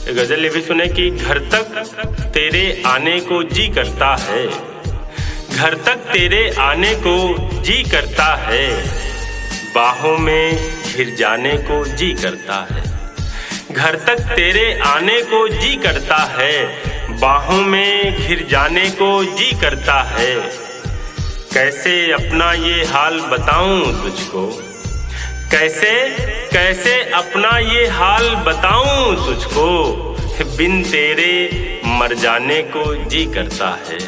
गजल ये भी सुने कि घर तक तेरे आने को जी करता है, घर तक तेरे आने को जी करता है, बाहों में घिर जाने को जी करता है। घर तक तेरे आने को जी करता है, बाहों में घिर जाने को जी करता है। कैसे अपना ये हाल बताऊं तुझको, कैसे कैसे अपना ये हाल बताऊं तुझको, बिन तेरे मर जाने को जी करता है।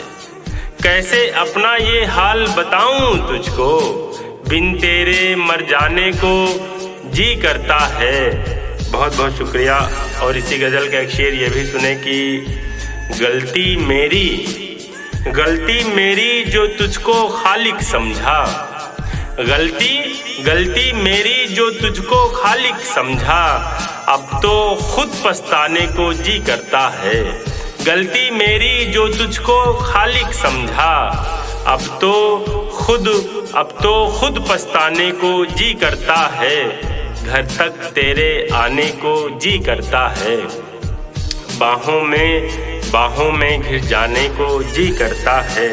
कैसे अपना ये हाल बताऊं तुझको, बिन तेरे मर जाने को जी करता है। बहुत बहुत शुक्रिया। और इसी गज़ल का एक शेर ये भी सुने कि गलती मेरी जो तुझको खालिक समझा, गलती मेरी जो तुझको खालिक समझा, अब तो खुद पछताने को जी करता है। गलती मेरी जो तुझको खालिक समझा, अब तो खुद पछताने को जी करता है। घर तक तेरे आने को जी करता है, बाहों में घिर जाने को जी करता है।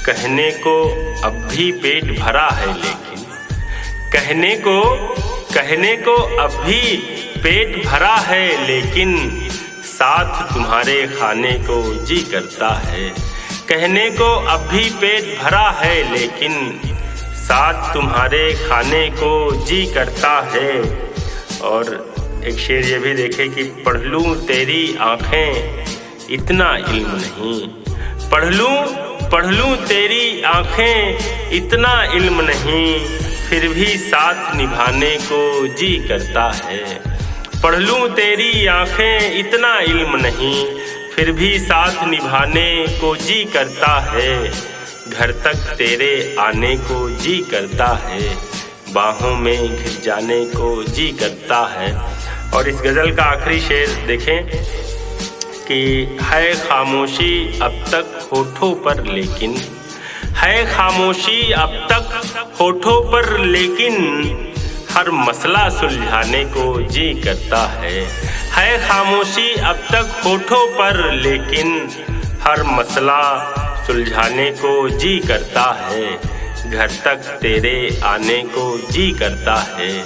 कहने को अब भी पेट भरा है लेकिन, कहने को अब भी पेट भरा है लेकिन, साथ तुम्हारे खाने को जी करता है। कहने को अब भी पेट भरा है लेकिन, साथ तुम्हारे खाने को जी करता है। और एक शेर ये भी देखे कि पढ़ लूँ तेरी आँखें इतना इल्म नहीं, पढ़ लूँ तेरी आँखें इतना इल्म नहीं, फिर भी साथ निभाने को जी करता है। पढ़ लूँ तेरी आँखें इतना इल्म नहीं, फिर भी साथ निभाने को जी करता है। घर तक तेरे आने को जी करता है, बाहों में घिर जाने को जी करता है। और इस गज़ल का आखिरी शेर देखें कि है खामोशी अब तक होठों पर लेकिन, है खामोशी अब तक होठों पर लेकिन, हर मसला सुलझाने को जी करता है। खामोशी अब तक होठों पर लेकिन, हर मसला सुलझाने को जी करता है। घर तक तेरे आने को जी करता है,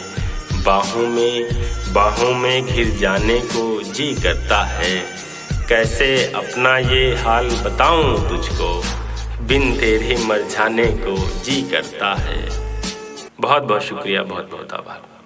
बाहों में घिर जाने को जी करता है। कैसे अपना ये हाल बताऊं तुझको, बिन तेरे मर जाने को जी करता है। बहुत बहुत शुक्रिया, बहुत बहुत आभार।